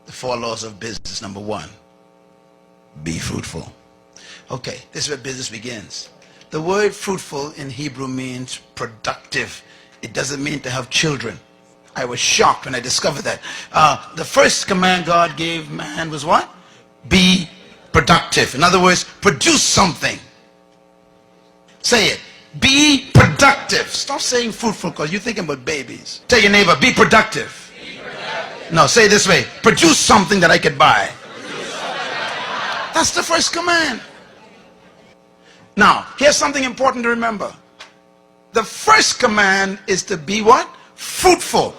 The 4 laws of business. Number 1, be fruitful. Okay, this is where business begins. The word fruitful in Hebrew means productive. It doesn't mean to have children. I was shocked when I discovered that. The first command God gave man was what? Be productive. In other words, produce something. Say it. Be productive. Stop saying fruitful because you're thinking about babies. Tell your neighbor, be productive. Be productive. No, say it this way. Produce something that I could buy. That's the first command. Now, here's something important to remember. The first command is to be what? Fruitful.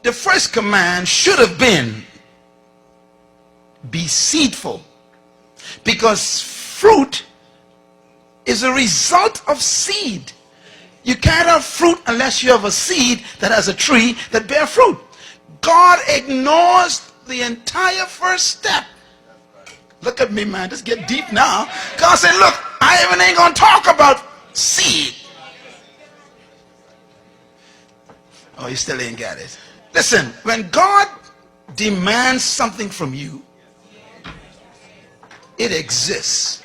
The first command should have been be seedful. Because fruit is a result of seed. You can't have fruit unless you have a seed that has a tree that bears fruit. God ignores the entire first step. Look at me, man. Just get deep now. God said, look, I even ain't going to talk about seed. Oh, you still ain't got it. Listen, when God demands something from you, it exists.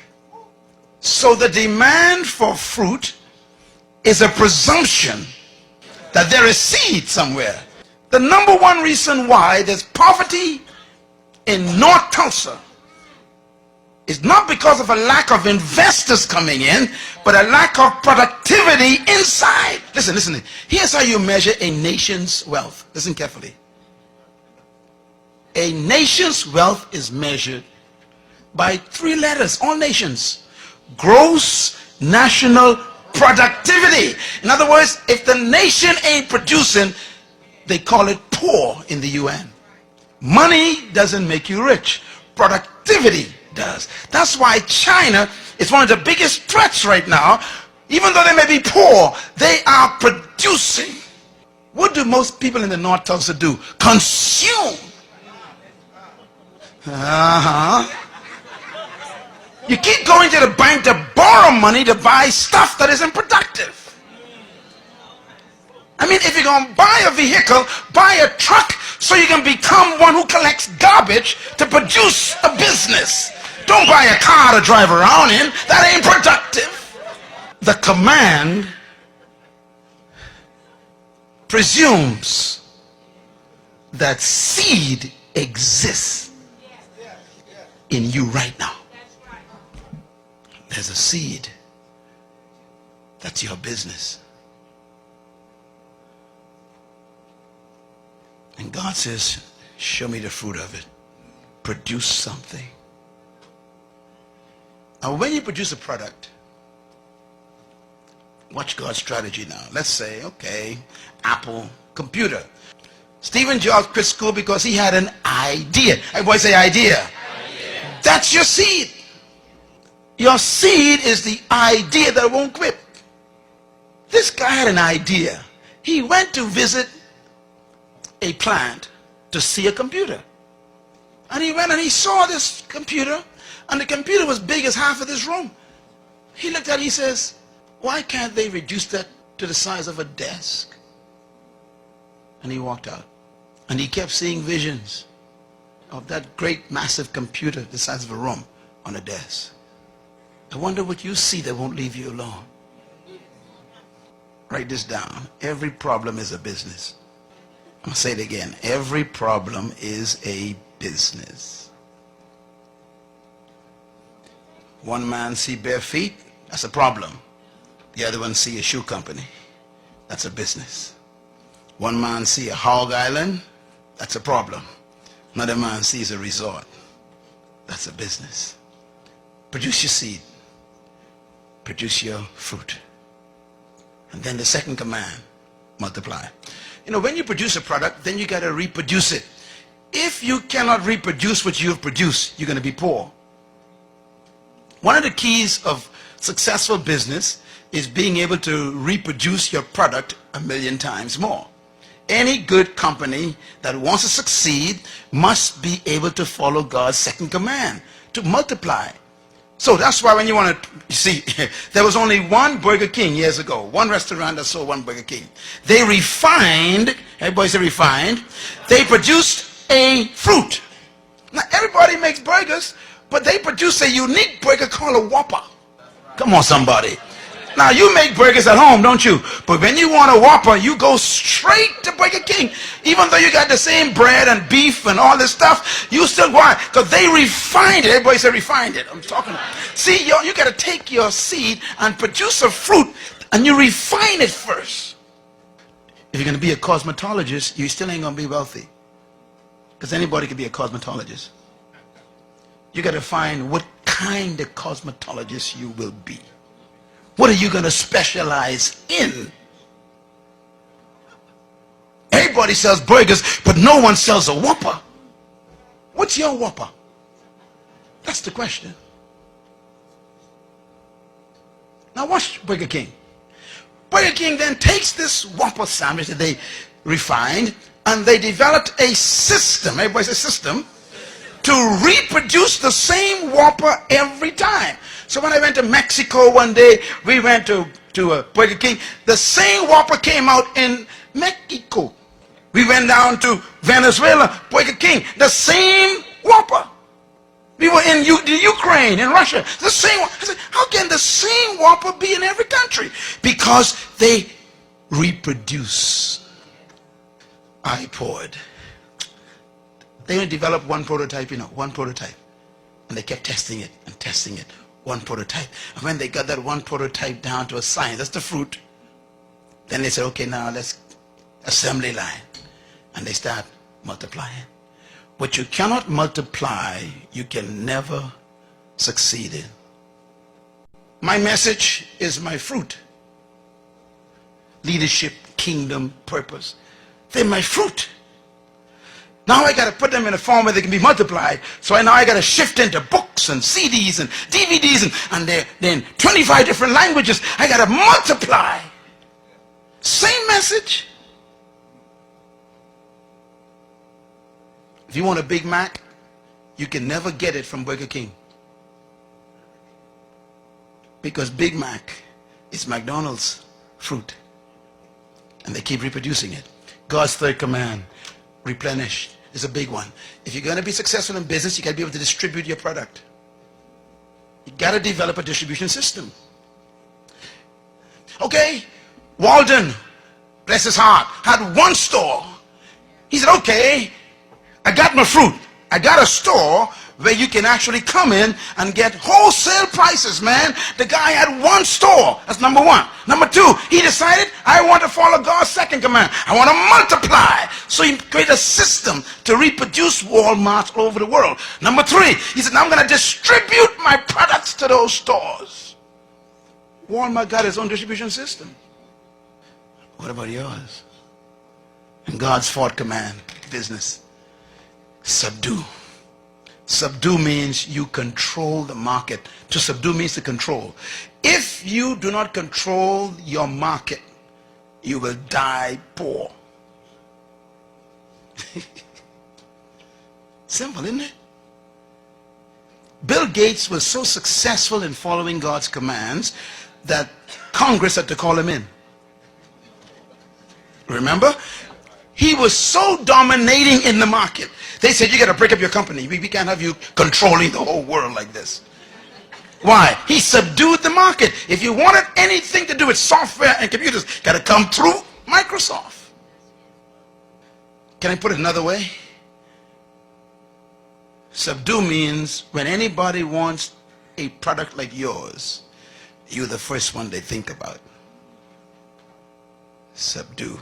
So the demand for fruit is a presumption that there is seed somewhere. The number one reason why there's poverty in North Tulsa is not because of a lack of investors coming in, but a lack of productivity inside. Listen. Here's how you measure a nation's wealth. Listen carefully. A nation's wealth is measured by 3 letters, all nations. Gross national productivity. In other words, if the nation ain't producing, they call it poor in the UN. Money doesn't make you rich. Productivity does. That's why China is one of the biggest threats right now. Even though they may be poor, they are producing. What do most people in the North Tulsa do? Consume. You keep going to the bank to borrow money to buy stuff that isn't productive. I mean, if you're going to buy a vehicle, buy a truck so you can become one who collects garbage to produce a business. Don't buy a car to drive around in. That ain't productive. The command presumes that seed exists in you right now. There's a seed. That's your business. And God says, show me the fruit of it. Produce something. Now, when you produce a product, watch God's strategy now. Let's say, okay, Apple computer. Stephen Jobs quit school because he had an idea. Everybody say idea. That's your seed. Your seed is the idea that won't quit. This guy had an idea. He went to visit a plant to see a computer. And he went and he saw this computer, and the computer was big as half of this room. He looked at it, he says, why can't they reduce that to the size of a desk? And he walked out. And he kept seeing visions of that great massive computer the size of a room on a desk. I wonder what you see that won't leave you alone. Write this down. Every problem is a business. I'm going to say it again. Every problem is a business. One man see bare feet, that's a problem. The other one see a shoe company. That's a business. One man see a hog island, that's a problem. Another man sees a resort. That's a business. Produce your seed. Produce your fruit. And then the second command, multiply. You know, when you produce a product, then you got to reproduce it. If you cannot reproduce what you've produced, you're going to be poor. One of the keys of successful business is being able to reproduce your product 1,000,000 times more. Any good company that wants to succeed must be able to follow God's second command, to multiply. So that's why when you want to, you see, there was only one Burger King years ago, one restaurant that sold one Burger King. They refined, everybody say refined, they produced a fruit. Now, everybody makes burgers, but they produce a unique burger called a Whopper. Come on, somebody. Now, you make burgers at home, don't you? But when you want a Whopper, you go straight to Burger King. Even though you got the same bread and beef and all this stuff, you still, why? Because they refined it. Everybody say refined it. I'm talking. See, you got to take your seed and produce a fruit, and you refine it first. If you're going to be a cosmetologist, you still ain't going to be wealthy. Because anybody can be a cosmetologist. You got to find what kind of cosmetologist you will be. What are you going to specialize in? Everybody sells burgers, but no one sells a Whopper. What's your Whopper? That's the question. Now watch Burger King. Burger King then takes this Whopper sandwich that they refined, and they developed a system, everybody says system, to reproduce the same Whopper every time. So when I went to Mexico one day, we went to Burger King. The same Whopper came out in Mexico. We went down to Venezuela, Burger King. The same Whopper. We were in the Ukraine, in Russia. The same. I said, how can the same Whopper be in every country? Because they reproduce. iPod. They only developed one prototype, one prototype. And they kept testing it and testing it. One prototype. And when they got that one prototype down to a science, that's the fruit. Then they said, okay, now let's assembly line. And they start multiplying. What you cannot multiply, you can never succeed in. My message is my fruit. Leadership, kingdom, purpose. They're my fruit. Now I got to put them in a form where they can be multiplied. So now I got to shift into books and CDs and DVDs and they're in 25 different languages. I got to multiply. Same message. If you want a Big Mac, you can never get it from Burger King. Because Big Mac is McDonald's fruit. And they keep reproducing it. God's third command, replenish, is a big one. If you're going to be successful in business, you got to be able to distribute your product. You got to develop a distribution system. Okay, Walden, bless his heart, had one store. He said, okay, I got my fruit. I got a store where you can actually come in and get wholesale prices, man. The guy had one store. That's number one. Number two, he decided, I want to follow God's second command. I want to multiply. So he created a system to reproduce Walmarts all over the world. Number three, he said, now I'm going to distribute my products to those stores. Walmart got his own distribution system. What about yours? And God's fourth command, business, subdue. Subdue means you control the market. To subdue means to control. If you do not control your market, you will die poor. Simple, isn't it? Bill Gates was so successful in following God's commands that Congress had to call him in. Remember? He was so dominating in the market. They said, you got to break up your company. We can't have you controlling the whole world like this. Why? He subdued the market. If you wanted anything to do with software and computers, got to come through Microsoft. Can I put it another way? Subdue means when anybody wants a product like yours, you're the first one they think about. Subdue.